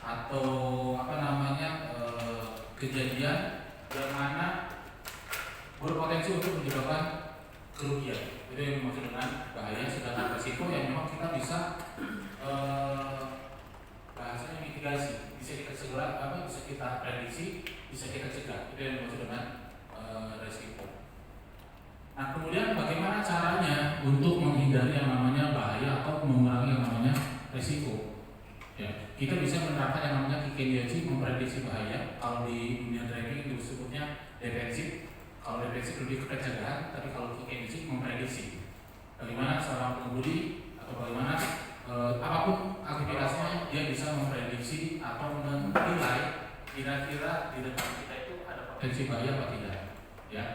atau kejadian yang mana berpotensi untuk menyebabkan kerugian. Itu yang dimaksud dengan bahaya. Sedangkan resiko yang memang kita bisa bahasanya mitigasi, bisa kita segera bisa kita prediksi, bisa kita cegah. Itu yang dimaksud dengan resiko. Nah, kemudian bagaimana caranya untuk menghindari yang namanya bahaya atau mengurangi yang namanya resiko? Ya, kita bisa menerapkan yang namanya Kikenyaji, memprediksi bahaya. Kalau di dunia driving disebutnya defensif. Kalau defensif lebih ke pencegahan, tapi kalau Kikenyaji memprediksi. Bagaimana seorang pengemudi atau bagaimana apapun aktivitasnya dia bisa memprediksi atau menilai kira-kira di depan kita itu ada potensi bahaya atau tidak. Ya,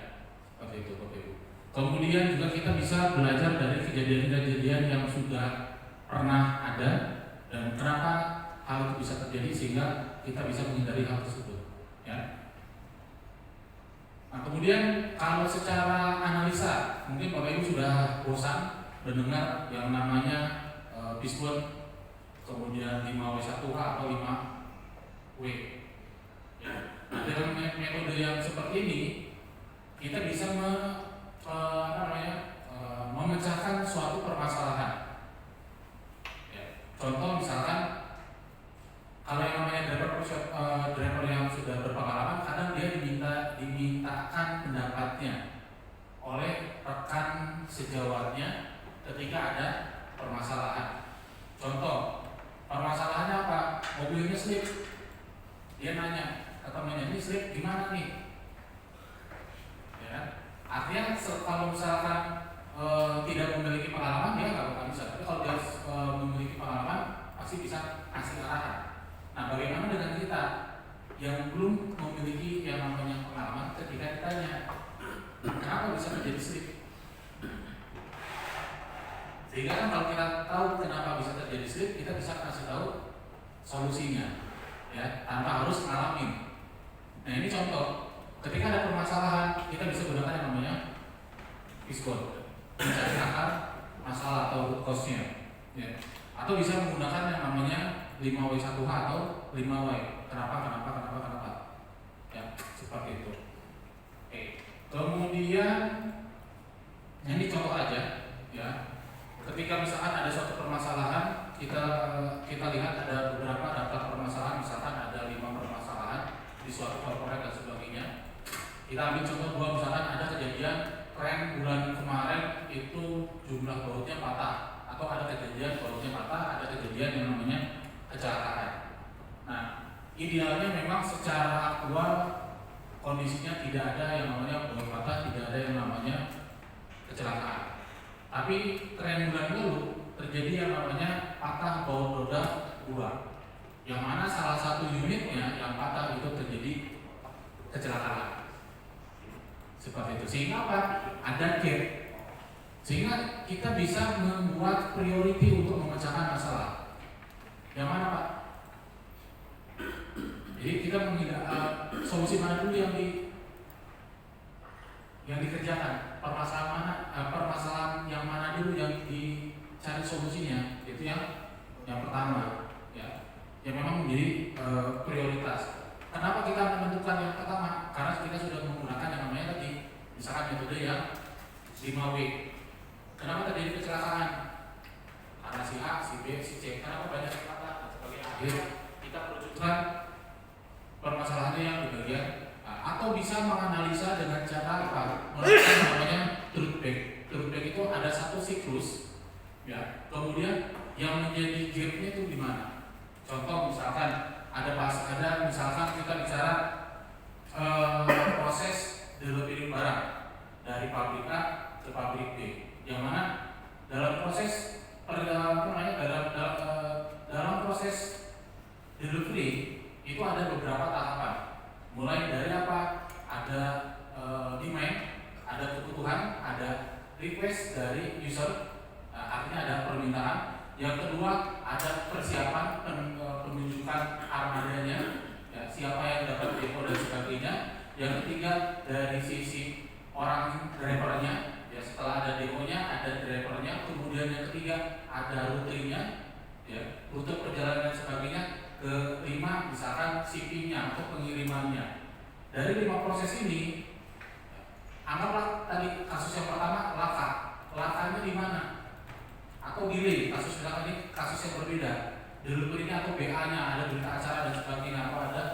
seperti itu, Bapak Ibu. Kemudian juga kita bisa belajar dari kejadian-kejadian yang sudah pernah ada dan kenapa hal itu bisa terjadi sehingga kita bisa menghindari hal tersebut. Ya. Nah, kemudian kalau secara analisa, mungkin Bapak Ibu sudah bosan mendengar yang namanya Bisbon, kemudian 5W1H atau 5W. Ya. Nah, dengan metode yang seperti ini kita bisa memecahkan suatu permasalahan. Ya. Contoh misalkan kalau yang namanya driver yang sudah berpengalaman, kadang dia dimintakan pendapatnya oleh rekan sejawatnya ketika ada permasalahan. Contoh, permasalahannya apa? Mobilnya slip. Dia nanya ke temannya, ini slip gimana nih? Ya. Artinya kalau misalkan tidak memiliki pengalaman dia nggak bakal bisa. Tapi kalau dia memiliki pengalaman pasti bisa kasih arahan. Nah, bagaimana dengan kita yang belum memiliki yang namanya pengalaman ketika ditanya kenapa bisa menjadi slip? Sehingga kan kalau kita tahu kenapa bisa terjadi slip, kita bisa kasih tahu solusinya, ya, tanpa harus ngalamin. Nah, ini contoh. Ketika ada permasalahan, kita bisa gunakan yang namanya Bisbon, mencari akar masalah atau root cause-nya, ya. Atau bisa menggunakan yang namanya 5W1H atau 5W. Kenapa? Ya, seperti itu. Oke. Kemudian ini contoh aja, ya. Ketika misalkan ada suatu permasalahan, kita lihat ada beberapa daftar permasalahan, misalkan ada 5 permasalahan di suatu corporate dan sebagainya. Kita ambil contoh 2, misalkan ada kejadian kren bulan kemarin itu jumlah bautnya patah, atau ada kejadian bautnya patah, ada kejadian yang namanya kecelakaan. Nah, idealnya memang secara aktual kondisinya tidak ada yang namanya baut patah, tidak ada yang namanya kecelakaan. Tapi kren bulan lalu terjadi yang namanya patah baut roda 2, yang mana salah satu unitnya yang patah itu terjadi kecelakaan. Seperti itu. Sehingga apa? Ada gap. Sehingga kita bisa membuat priority untuk memecahkan masalah. Yang mana, Pak? Jadi kita solusi mana dulu yang dikerjakan? Permasalahan yang mana dulu yang dicari solusinya? Itu yang pertama, ya. Yang memang menjadi prioritas. Kenapa kita menentukan yang pertama? Karena kita sudah menggunakan yang namanya tadi, misalkan metode yang 5W. Kenapa terjadi kecelakaan? Karena si A, si B, si C. Kenapa banyak kata? Sebagai akhir kita merujukan permasalahannya yang di bagian A. Atau bisa menganalisa dengan cara apa? Melakukan namanya truth bag. Truth bag itu ada satu siklus, ya. Kemudian yang menjadi gapnya itu di mana? Contoh misalkan misalkan kita bicara proses delivery barang dari pabrik A ke pabrik B, yang mana dalam proses dalam proses delivery itu ada beberapa tahapan. Mulai dari apa? Ada demand, ada kebutuhan, ada request dari user, artinya ada permintaan. Yang kedua ada persiapan penunjukan armadanya, ya, siapa yang dapat depo dan sebagainya. Yang ketiga dari sisi orang drivernya, ya, setelah ada deponya ada drivernya. Kemudian yang ketiga ada rutenya, ya, rute perjalanan dan sebagainya. kelima misalkan shipping-nya atau pengirimannya. Dari 5 proses ini, anggaplah tadi kasus yang pertama lakanya di mana? Atau delay, kasus misalkan ini kasus yang berbeda. Delivery-nya atau BA-nya, ada berita acara dan sebagainya, atau ada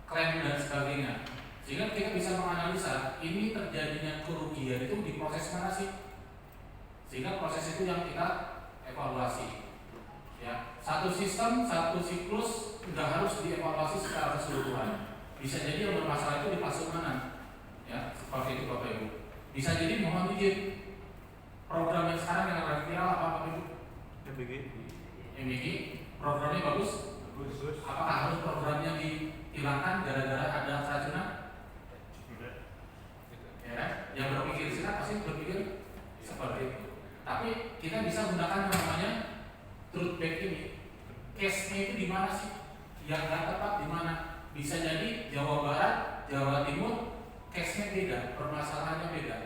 klaim dan sebagainya. Sehingga kita bisa menganalisa ini terjadinya kerugian itu di proses mana sih? Sehingga proses itu yang kita evaluasi. Ya, satu sistem, satu siklus nggak harus dievaluasi secara keseluruhan. Bisa jadi yang bermasalah itu di fase mana? Ya, seperti itu Bapak Ibu. Bisa jadi mohon izin program yang sekarang yang lagi viral apa Bapak Ibu? MBG. Programnya bagus. Apakah harus programnya dihilangkan gara-gara ada keracunan? Ya, yang berpikir sih pasti berpikir seperti itu. Tapi kita bisa gunakan yang namanya truth back ini. Case-nya itu di mana sih? Yang nggak tepat di mana? Bisa jadi Jawa Barat, Jawa Timur, case-nya beda, permasalahannya beda.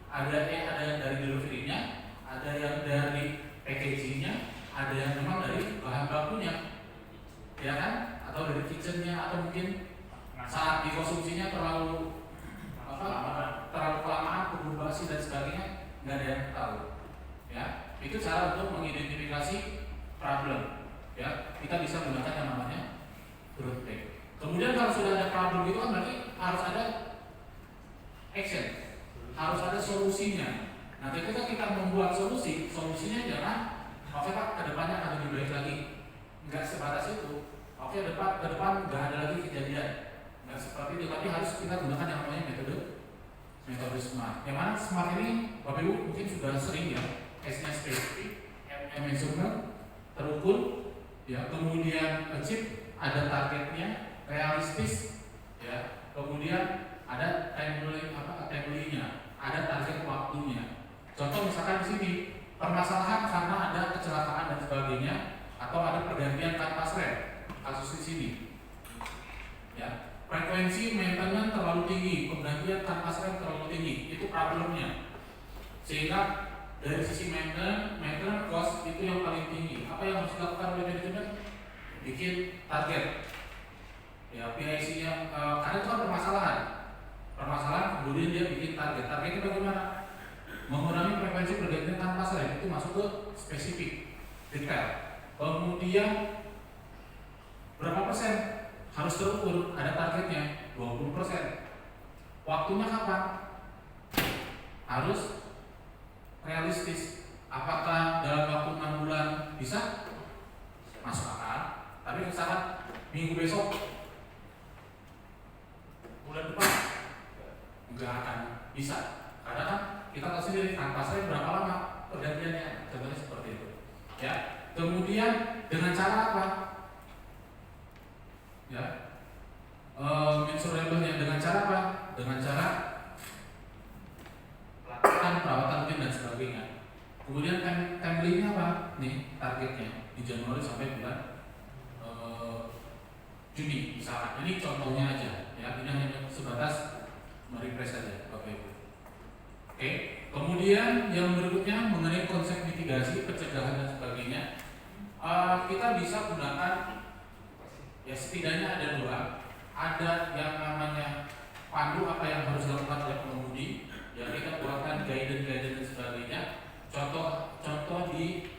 Ada yang dari delivery-nya, ada yang dari packaging-nya, ada yang memang dari bahan bakunya, ya kan? Atau dari kitchen-nya, atau mungkin saat dikonsumsinya terlalu kelamaan, kubur basi dan sebagainya, nggak ada yang tahu. Ya, itu cara untuk mengidentifikasi problem. Ya, kita bisa menggunakan yang namanya truth back. Kemudian kalau sudah ada problem itu kan berarti harus ada action, harus ada solusinya. Nah, ketika kita membuat solusinya jangan oke Pak, kedepannya akan lebih baik lagi. Nggak sebatas itu. Oke, ke depan nggak ada lagi kejadian. Nggak seperti itu, tapi harus kita gunakan yang namanya metode SMART. Yang mana SMART ini Bapak Ibu mungkin sudah sering ya. S-nya spesifik, M-nya measurement, terukur, ya, kemudian achieve, ada targetnya, realistis, ya, kemudian ada timely-nya, ada target waktunya. Contoh misalkan di sini permasalahan karena ada kecelakaan dan sebagainya, atau ada pergantian kanvas rem, kasus di sini. Ya, frekuensi maintenance terlalu tinggi, penggantian kanvas rem terlalu tinggi, itu problemnya. Sehingga dari sisi maintenance cost itu yang paling tinggi. Apa yang harus dilakukan oleh manajemen? Bikin target. Ya, PIC-nya karena itu kan permasalahan, kemudian dia bikin target. Targetnya bagaimana? Mengurangi frekuensi pergantian kanvas rem, itu masuk ke spesifik, detail. Kemudian berapa persen harus terukur, ada targetnya 20%. Waktunya kapan? Harus realistis. Apakah dalam waktu 6 bulan bisa? Masuk akal. Tapi misalkan minggu besok, bulan depan nggak akan bisa. Karena kan kita tahu sendiri kanvas rem berapa lama pergantiannya. Contohnya seperti itu. Ya. Kemudian dengan cara apa? Ya, measurable-nya dengan cara apa? Dengan cara perawatan rutin dan sebagainya. Kemudian timely-nya apa? Nih targetnya di Januari sampai bulan Juni misalkan. Ini contohnya aja, ya. Ini hanya sebatas merefresh saja, Bapak Ibu. Oke. Kemudian yang berikutnya mengenai konsep mitigasi, pencegahan dan sebagainya. Kita bisa gunakan, ya setidaknya ada 2. Ada yang namanya pandu apa yang harus dilakukan oleh pengemudi, ya kita buatkan guidance dan sebagainya. Contoh di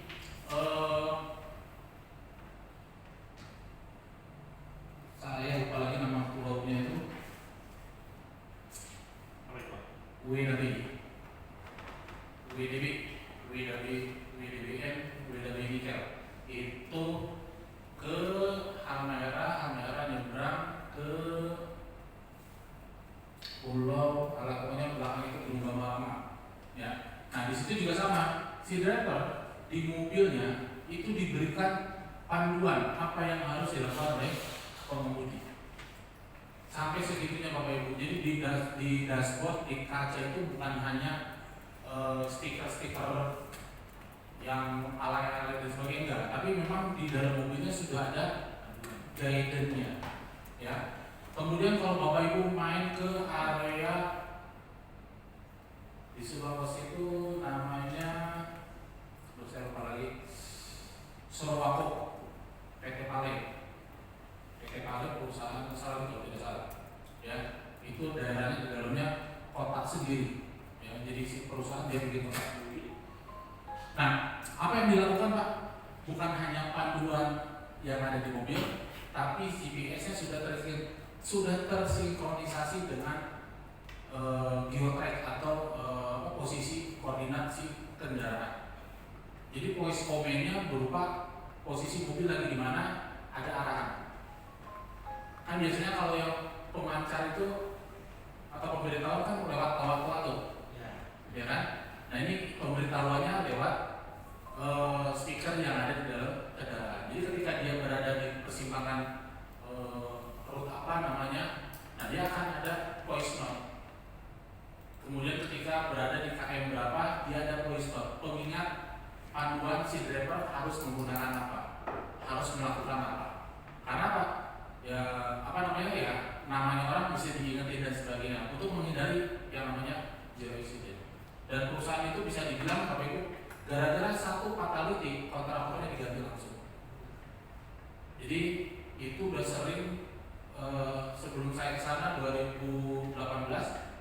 saya lupa lagi nama pulaunya itu, WDBN, Nikel. Itu ke Halmahera nyebrang ke pulau pokoknya belakang itu Gunung Lama. Ya. Nah, di situ juga sama. Si driver di mobilnya itu diberikan panduan apa yang harus dilakukan oleh pengemudi. Sampai segitunya Bapak Ibu. Jadi di dashboard, di kaca itu bukan hanya stiker-stiker yang ala-ala dan sebagainya, enggak, tapi memang di dalam mobilnya sudah ada guidance-nya, ya. Kemudian kalau Bapak Ibu main ke area di Sulawesi itu namanya, saya lupa lagi, Sorowako. Nah, apa yang dilakukan Pak? Bukan hanya panduan yang ada di mobil, tapi GPS-nya sudah tersinkronisasi dengan geotrack atau posisi koordinat si kendaraan. Jadi voice command-nya berupa posisi mobil lagi di mana, ada arahan. Kan biasanya kalau yang pemancar itu atau pemberitahuan kan lewat tuh, ya kan? Nah ini pemberitahuannya lewat speaker yang ada di dalam kendaraan. Jadi ketika dia berada di persimpangan rute nah dia akan ada voice note. Kemudian ketika berada di KM berapa, dia ada voice note. Pengingat panduan si driver harus menggunakan apa, harus melakukan apa. Karena apa? Ya namanya orang mesti diingetin dan sebagainya untuk menghindari yang namanya zero accident. Dan perusahaan itu bisa dibilang Bapak Ibu, gara-gara satu fatality kontraktornya diganti langsung. Jadi itu udah sering sebelum saya kesana 2018,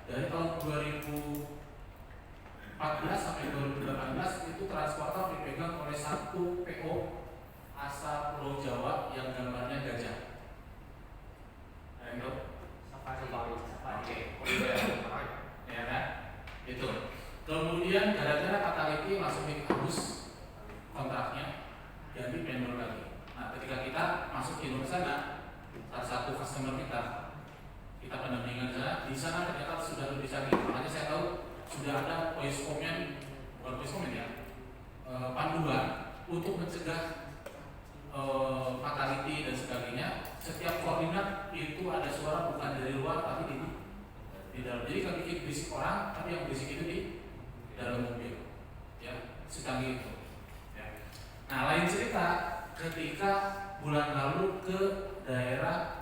dari tahun 2014 sampai 2018 itu transporter dipegang oleh satu PO asal Pulau Jawa yang gambarnya gajah. Ya kan? Itu. Kemudian gara-gara fatality langsung dihapus kontraknya, ganti vendor lagi. Nah, ketika kita masuk ke sana, salah satu customer kita pendampingan di sana ternyata sudah lebih canggih. Makanya saya tahu sudah ada voice command, bukan voice command ya, panduan untuk mencegah fatality dan sebagainya. Setiap koordinat itu ada suara bukan dari luar tapi di dalam. Jadi kalau bikin berisik orang, tapi yang berisik itu di dalam mobil, ya, secanggih itu. Ya. Nah, lain cerita ketika bulan lalu ke daerah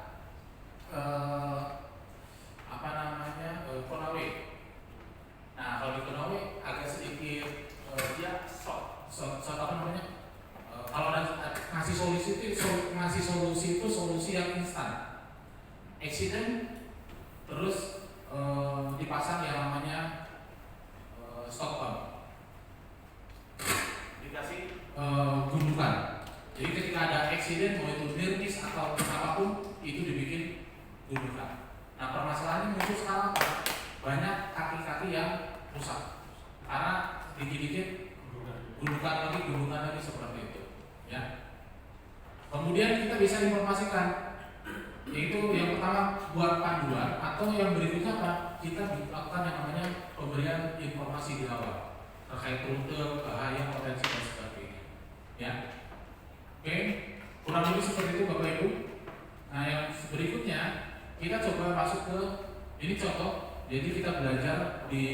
Konawe. Nah, kalau di Konawe agak sedikit dia kalau ngasih solusi itu solusi yang instan. Accident terus dipasang yang namanya stop pump. Dikasih gundukan. Jadi ketika ada accident mau itu near miss atau apapun itu dibikin gundukan. Nah, permasalahannya muncul sekarang banyak kaki-kaki yang rusak karena dikit-dikit gundukan lagi seperti itu, ya. Kemudian kita bisa informasikan, yaitu yang pertama buat panduan atau yang berikutnya apa? Kita melakukan yang namanya pemberian informasi di awal terkait rute, bahaya, potensi dan sebagainya, ya. Oke, kurang lebih seperti itu Bapak Ibu. Nah, yang berikutnya kita coba masuk ke ini contoh. Jadi kita belajar di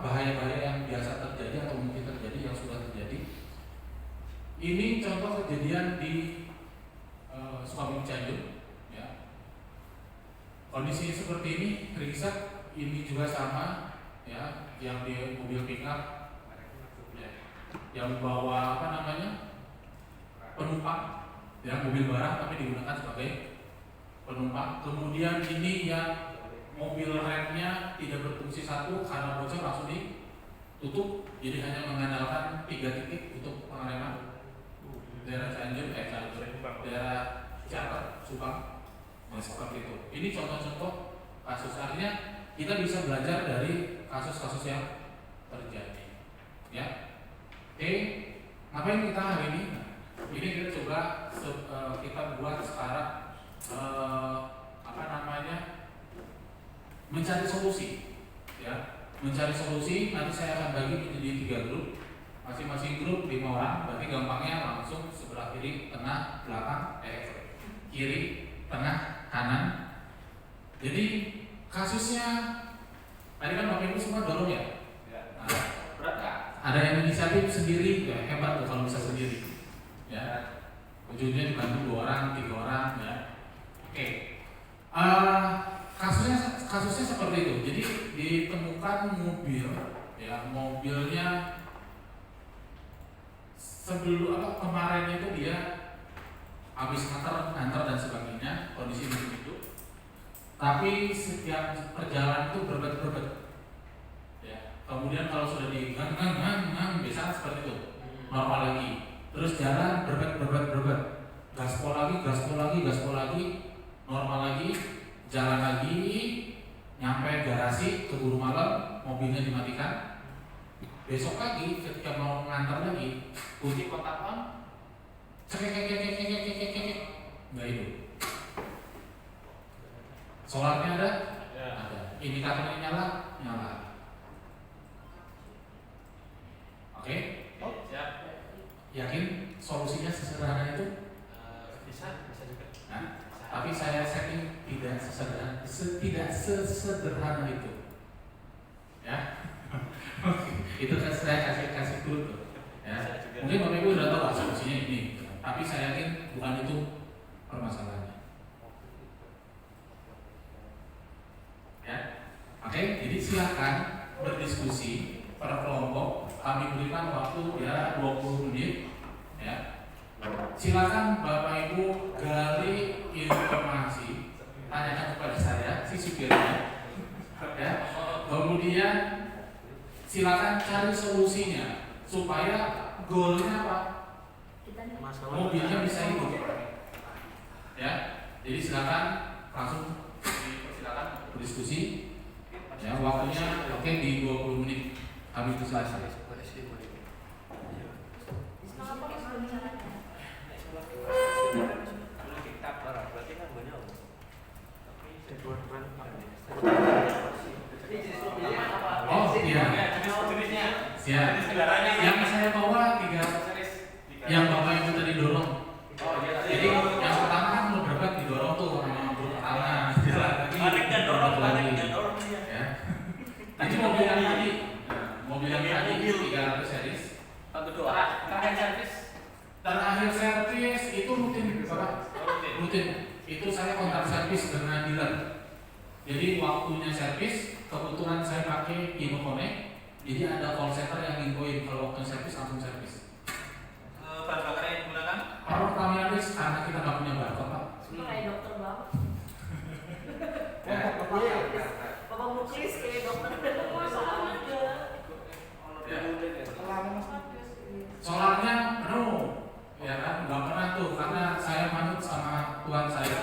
bahaya-bahaya yang biasa terjadi atau mungkin terjadi yang sudah terjadi. Ini contoh kejadian di Sukabumi Cianjur, ya. Kondisi seperti ini, riset ini juga sama, ya, yang di mobil pickup, ya, yang bawa penumpang, ya, mobil barang tapi digunakan sebagai penumpang. Kemudian ini yang mobil remnya tidak berfungsi satu karena bocor langsung ditutup, jadi hanya mengandalkan 3 titik untuk pengereman. Daerah Cianjur, daerah Ciater, Subang, seperti itu. Ini contoh-contoh kasus. Artinya kita bisa belajar dari kasus-kasus yang terjadi, ya. Oke, ngapain kita hari ini? Ini kita coba kita buat sekarang mencari solusi, ya. Mencari solusi nanti saya akan bagi menjadi 3 grup. Masing-masing grup 5 orang, berarti gampangnya langsung sebelah kiri, tengah, belakang, kiri, tengah, kanan. Jadi kasusnya tadi kan Bapak Ibu semua dorong ya. Nah, berat gak? Ada yang inisiatif sendiri, ya, hebat tuh kalau bisa sendiri. Ya, ujungnya dibantu 2 orang, 3 orang, ya. Oke. Kasusnya seperti itu. Jadi ditemukan mobil, ya, mobilnya sebelum kemarin itu dia habis nganter dan sebagainya, kondisi begitu. Tapi setiap perjalanan itu berbet, ya. Kemudian kalau sudah di gang, biasanya normal lagi. Terus jalan berbet, gaspol lagi, normal lagi, jalan lagi, nyampe garasi, keburu malam, mobilnya dimatikan. Besok pagi ketika mau ngantar lagi, kunci kontak on, nggak hidup. Solarnya ada? Ada. Indikatornya nyala? Nyala. Oke? Siap. Yakin solusinya sesederhana itu? Bisa juga. Nah, tapi saya setting tidak sesederhana itu. Ya, itu kan saya kasih dulu tuh. Ya, mungkin Bapak Ibu sudah tahu solusinya ini, tapi saya yakin bukan itu permasalahannya. Ya, oke. Jadi silakan berdiskusi per kelompok. Kami berikan waktu ya 20 menit. Ya, silakan Bapak Ibu gali informasi, tanyakan kepada saya, si supirnya. Ya, kemudian silakan cari solusinya supaya goalnya apa? Mobilnya bisa hidup. Ya, jadi silakan langsung silakan berdiskusi. Ya, waktunya oke di 20 menit kami selesai. Oh iya, siap. Yang saya bawa 3 yang Bapak Ibu tadi dorong. Jadi yang pertama kan mau berangkat didorong tuh sama guru pertama, jalan lagi. Ya. Nanti mobil yang tadi 300 series. Terakhir servis itu rutin, Bapak. Rutin. Itu saya kontak servis dengan dealer. Jadi waktunya servis, kebetulan saya pakai InnoConnect. Jadi ada call center yang infoin kalau waktu servis langsung servis. Bahan bakar yang digunakan? Pertamax karena kita nggak punya barcode, Pak. Kayak dokter banget. Bapak Muklis kayak dokter. Solarnya penuh, ya kan? Nggak pernah tuh karena saya manut sama Tuhan saya,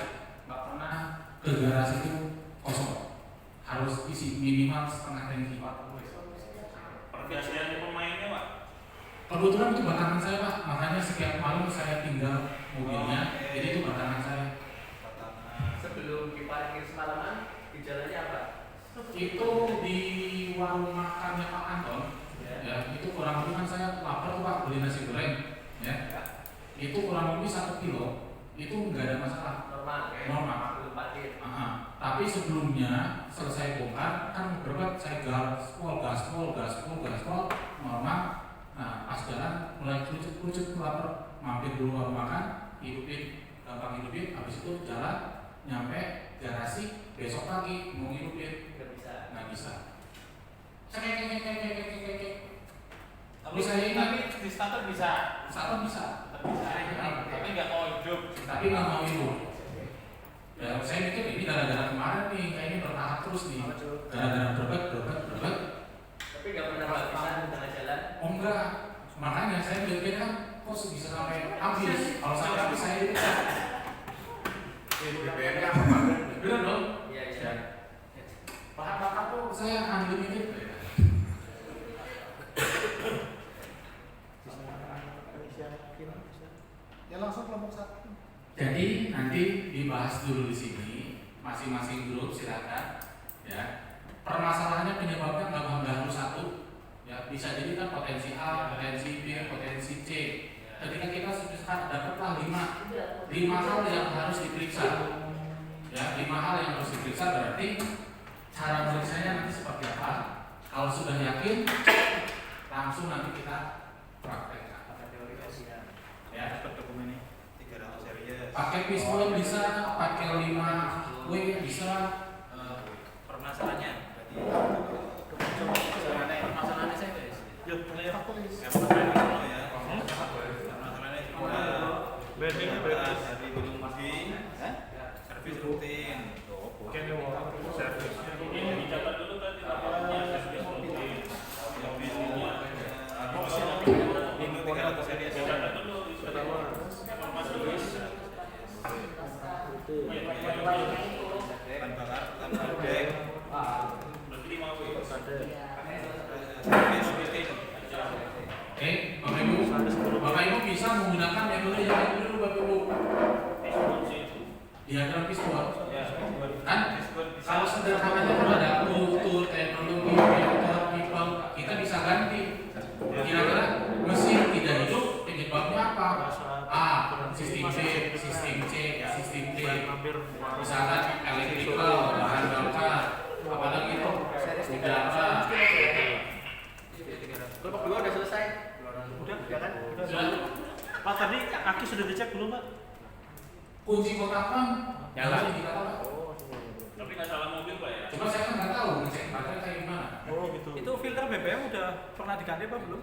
nggak pernah ke garasi itu kosong. Harus isi minimal setengah tangki. Perbiasaan pemainnya, Pak. Kebetulan itu batangan saya, Pak. Makanya setiap malam saya tinggal mobilnya, jadi itu batangan saya. Sebelum diparkir semalaman, di jalannya apa? Itu di warung makannya Pak Anton. Ya, itu kurang lebih kan saya lapar tuh Pak, beli nasi goreng. Ya, itu kurang lebih 1 kilo. Itu nggak ada masalah. Normal. Belum parkir. Tapi sebelumnya selesai bongkar kan berobat saya gaspol, normal. Nah, pas jalan mulai kerucut lapar, mampir dulu warung makan, gampang hidupin. Habis itu jalan nyampe garasi, besok pagi mau hidupin nggak bisa. Tapi di starter bisa. Tapi nggak mau hidup. Ya, saya mikir ini gara-gara kemarin nih, kayaknya bertahap terus nih. Gara-gara berobat. Tapi nggak pernah kehabisan di tengah jalan. Oh enggak, makanya saya mikir kan, kok bisa sampai habis? Kalau sampai habis saya itu BBM-nya apa Pak? Bener dong? Iya. Bahan bakar tuh saya unlimited. Ya langsung kelompok 1. Jadi nanti dibahas dulu di sini, masing-masing grup silakan. Ya, permasalahannya penyebabnya nggak harus satu. Ya, bisa jadi kan potensi A, potensi B, potensi C. Ketika kita sudah dapatlah 5 hal yang harus diperiksa. Ya, 5 hal yang harus diperiksa berarti cara periksanya nanti seperti apa. Kalau sudah yakin, langsung nanti kita praktekkan. Ya, Dokumen ini 300 series. pakai pistol bisa, pakai 5W bisa. Permasalahannya. Permasalahannya saya guys. Yuk, mulai. Tulis. Permasalahannya cuma dari gunung Mudi, servis rutin. Ini dicatat dulu tadi laporannya servis rutin. Ini 300 Wajahnya itu. Bahan bakar, tambah dek. Berarti 5 W. Iya. Servis rutin. Oke, Bapak Ibu bisa menggunakan metode yang lain dulu Bapak Ibu. Diagram visual. Ya, Kan kalau sederhananya itu ada kultur, teknologi, vektor, people, kita bisa ganti. Kira-kira mesin tidak hidup penyebabnya apa? A. Sistem B, sistem C, sistem D. Misalkan elektrikal, bahan bakar, apalagi itu udara. Kelompok 2 udah selesai. Udah, Ya kan? Sudah. Pak tadi aki sudah dicek belum Pak? Kunci kotak kan nyala di kata. Tapi nggak salah mobil Pak ya? Cuma saya kan nggak tahu ngecek baterai kayak gimana. Oh gitu. Itu filter BBM udah pernah diganti Pak belum?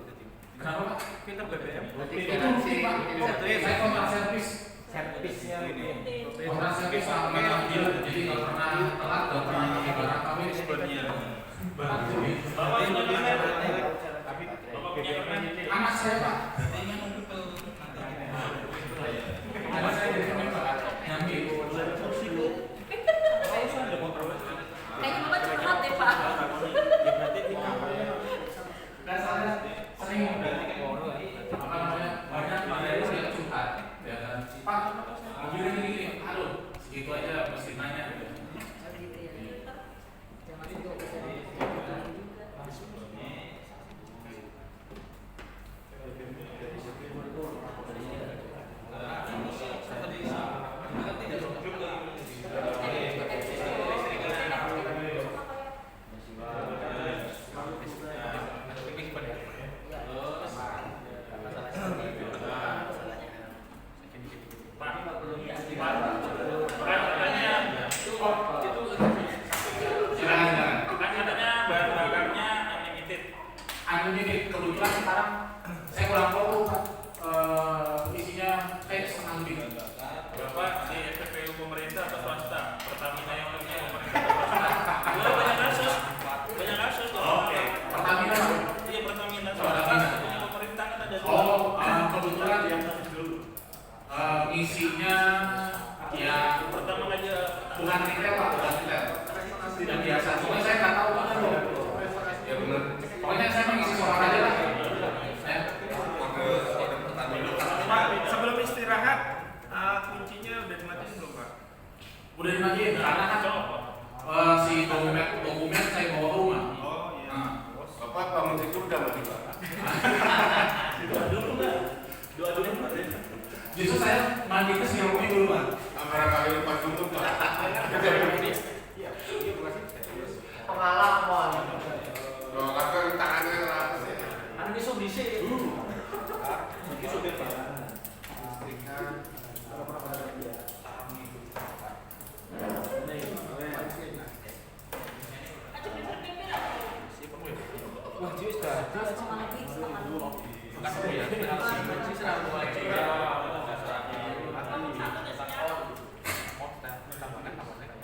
Kenapa Pak? Filter BBM. Itu mesti Pak. Saya kontrak servis. Servisnya ini. Kontrak servis sama mobil, jadi nggak pernah telat, nggak pernah pakai barang kawin. Sebenarnya. Barang jadi. Bapak punya permen? Bapak punya permen? Anak saya Pak. Anak saya dari kami Pak. Nyambi. Kayaknya Bapak curhat deh, Pak. Dan saya sering apa namanya banyak dari saya curhat. Ya kan. Pak, mobilnya gini, aduh, segitu aja mesti nanya. Gitu ya. Jangan juga bisa juga. Silakan. Kan katanya bahan bakarnya unlimited. Unlimited. Kebetulan sekarang saya kurang tahu Pak. Isinya kayak setengah lebih. Bapak di SPBU pemerintah atau swasta? Pertamina yang punya pemerintah atau swasta? Wah, banyak kasus. Banyak kasus loh. Oke. Pertamina Pak. Iya, Pertamina. Pertamina. Swasta punya pemerintah kan ada. Kebetulan isinya ya Pertama aja. bukan retail Pak, bukan retail. Tidak biasa. Cuma saya nggak tahu Pak. Ya benar. Pokoknya saya mengisi soal aja lah. Ya. Pak, sebelum istirahat kuncinya udah dimatiin belum Pak? Udah dimatiin karena kan si dokumen saya bawa ke rumah. Oh iya. Nah, Bapak bangun tidur udah mati Pak. justru saya mandi ke Xiaomi dulu Pak. Antara kali lepas dulu Pak. Pengalaman. Loh, kan tangannya ratus ya. Anu besok disik. Ini supir Pak. Wah, jus dah. Setengah lebih, setengah lebih.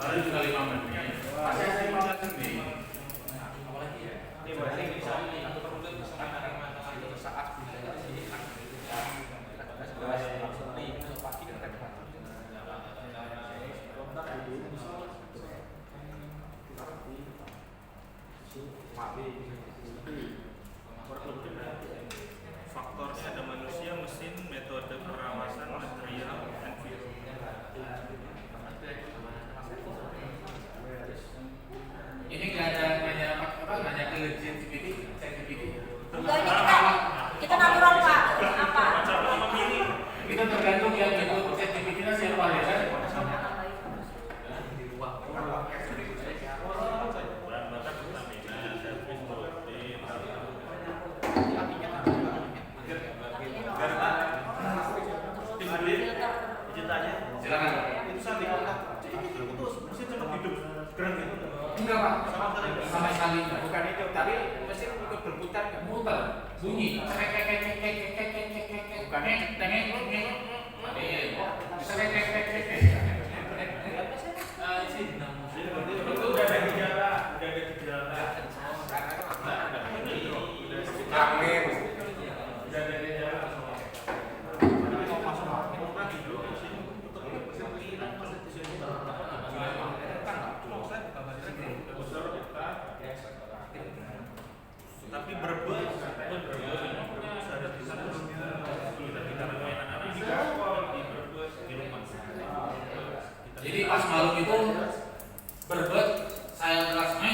Baru juga 5 menit. Masih ada 15 menit. Faktornya ada pas malam itu berbet saya keras oh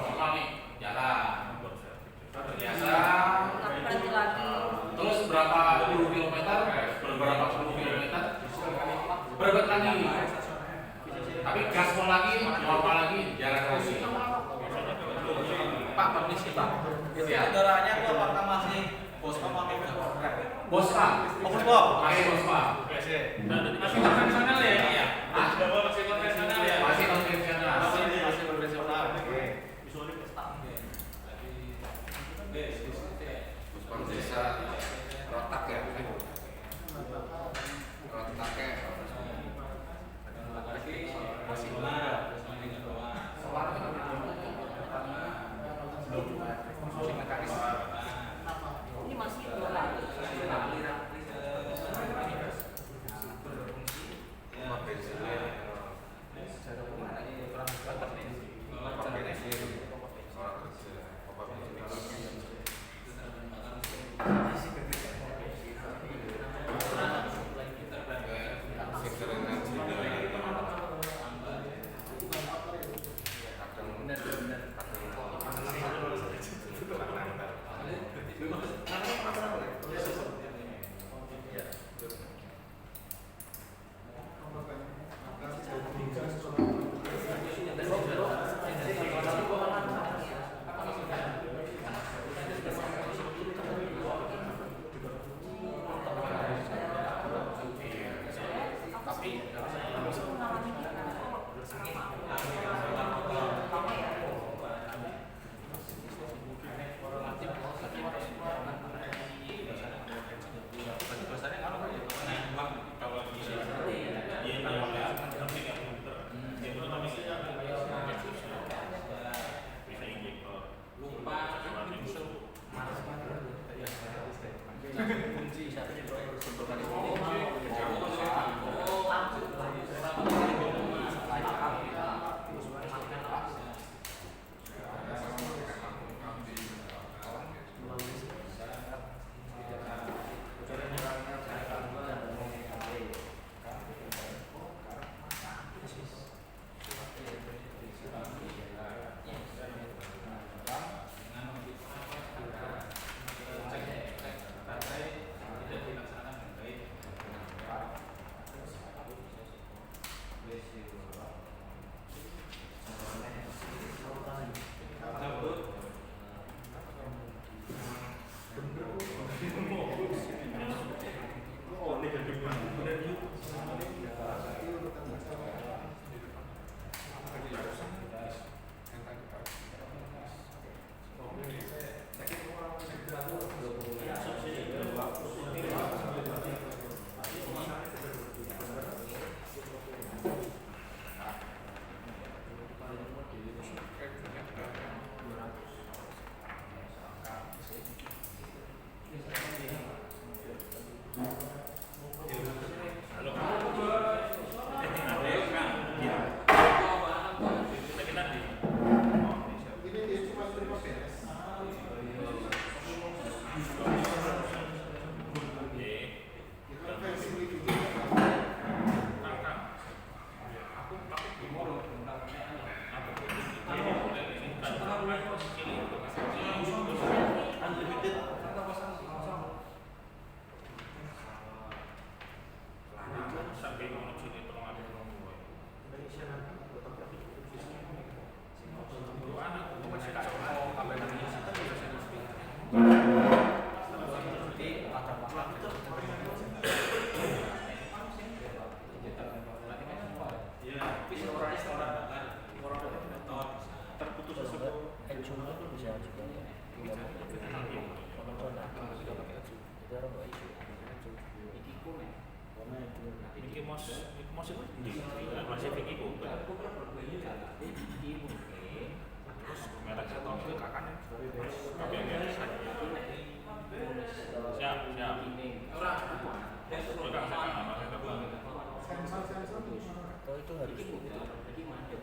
normal nih jalan biasa Tapi berhenti lagi. terus berapa puluh kilometer berbet lagi tapi gaspol lagi normal lagi jalan lagi. Pak, permisi Pak. Itu Ya. kendaraannya itu apakah masih Bosma pakai Bosma? Bosma Oh, Bosma. pakai Bosma Masih konvensional ya ini ya? Hah? Masih konvensional ya? masih konvensional. Masih konvensional. Oke. Bus desa rotak ya. Rotaknya. Masih benar. Ini masih 200.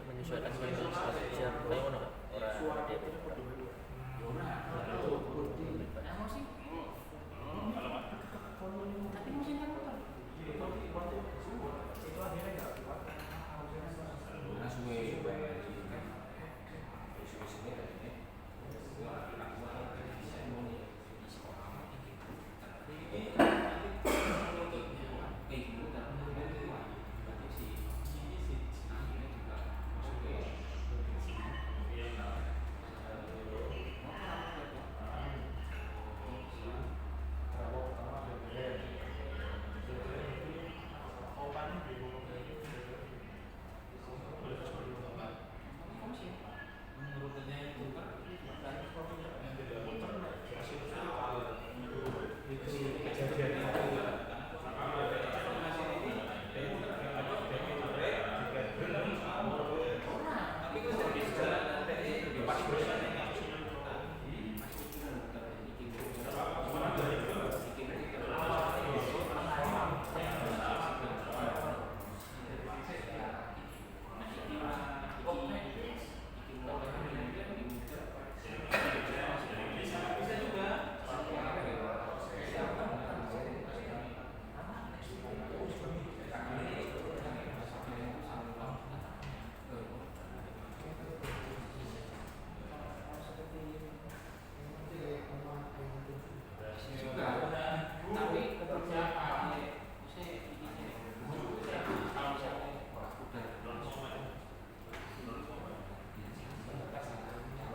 Menyesuaikan dengan siapa orang dia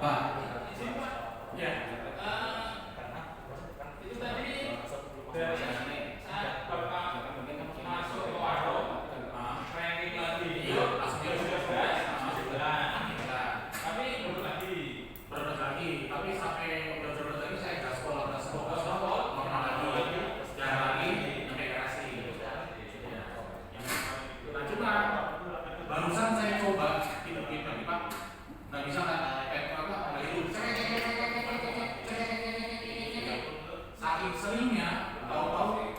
Pak. Ya. Itu tadi dari saat Bapak masuk ke warung, training lagi. Iya, masuk tapi berut lagi. Tapi sampai berut lagi saya gaspol lagi, jalan lagi, sampai kerasi. Nah cuma barusan saya coba hidupin lagi Pak, nggak bisa kan? Nggak hidup. Saking seringnya, tahu-tahu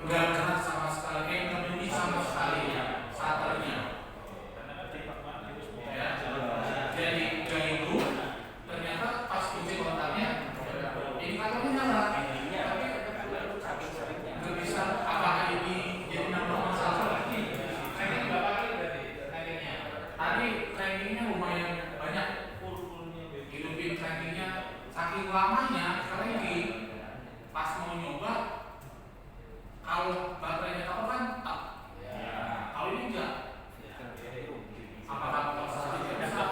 nggak kena sama sekali, nggak bunyi sama sekali starternya. Ya, jadi nggak hidup. Ternyata pas kunci kontaknya, indikatornya nyala. Tapi nggak bisa. Apakah ini jadi nambah masalah? Training berapa kali berarti trainingnya? Tadi trainingnya lumayan banyak. Hidupin trainingnya saking lamanya training. Pas mau nyoba, kalau baterainya tak kan tak. Kalau ini enggak. Apakah masalah bisa?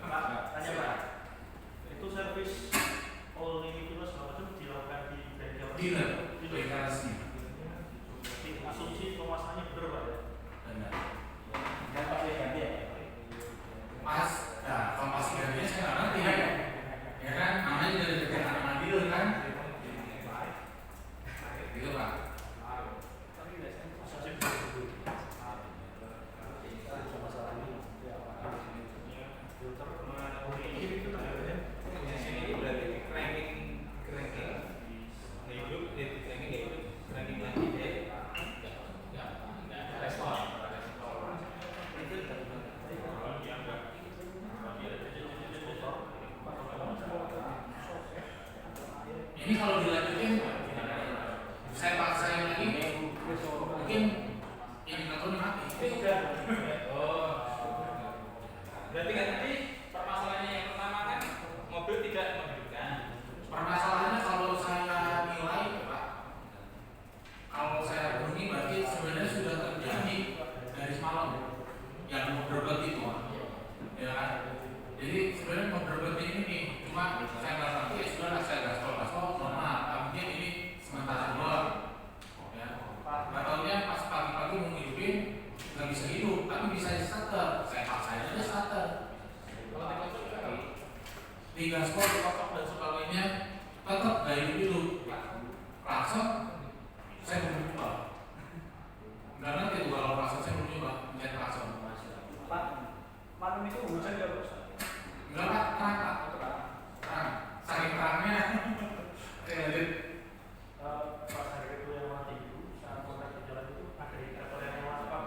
Tanya Pak, itu servis all ini itu segala macam dilakukan di bengkel Dealer, deklarasi. Asumsi penguasaannya benar Pak ya? Benar. Kan pasti ganti ya. Mas, nah kalau pasti gantinya saya nggak ngerti ya. Ya kan, namanya dari dekat sama dealer kan. Gitu Pak. Asumsi benar. Ini berarti cranking hidup, cranking lagi deh. Respon. Ini kalau dilanjutin, saya paksain lagi, mungkin indikatornya mati. Berarti kan tadi permasalahannya yang pertama kan mobil tidak menghidupkan. Permasalahannya kalau saya nilai, Pak, kalau saya bunyi berarti sebenarnya sudah terjadi dari semalam yang berbet itu, ya kan? Jadi sebenarnya berbet ini nih, cuma saya nggak ngerti, ya sudah saya gaspol, mohon maaf, mungkin ini sementara doang, ya. Nggak taunya pas pagi-pagi mau ngidupin nggak bisa hidup, tapi bisa di starter, saya paksain aja starter. Di gaspol, kotak dan sebagainya tetap nggak hidup. Klakson, saya belum nyoba. Nggak ngerti tuh kalau klakson saya belum nyoba mencet klakson. Pak, malam itu hujan nggak Bos? Enggak Pak, terang Pak. Terang. Saking terangnya. Lanjut. Pas hari itu yang mati itu saat kontak di jalan itu ada indikator yang lewat Pak.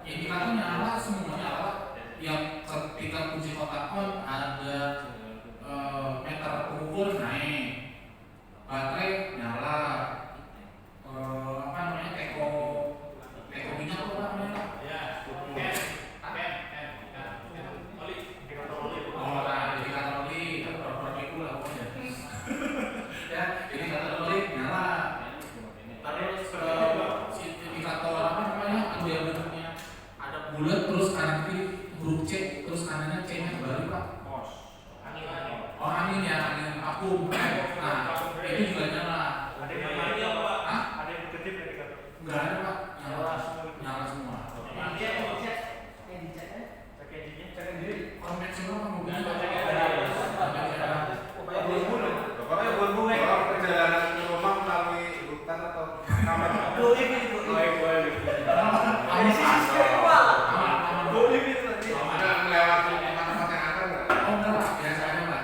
Indikator nyala, semua nyala. Yang ketika kunci kotak on ada meter pengukur naik, baterai nyala, apa namanya teko minyak apa namanya? Ya, oli, indikator oli. Oh, nah, indikator oli, itu lah pokoknya. Ya, indikator oli nyala. Terus indikator apa namanya? Ada yang bentuknya ada bulat terus kanan kiri huruf C terus kanannya C-nya kembali Pak. Oh angin ya, angin vakum. Nah, itu juga nyala. Ada yang mati apa Pak? Hah? Ada yang kedip indikator. Enggak ada Pak, nyala semua. Ini yang mau cek. Yang diceknya Cek engine-nya. Cek sendiri. Konvensional kan mobil. Pokoknya kalau perjalanan ke rumah melalui hutan atau kamar. Ada melewati tempat-tempat yang akan nggak? Oh enggak Pak, biasa aja Pak.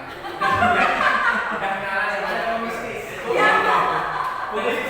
Yang nyala yang ada mistis. Iya. Polisi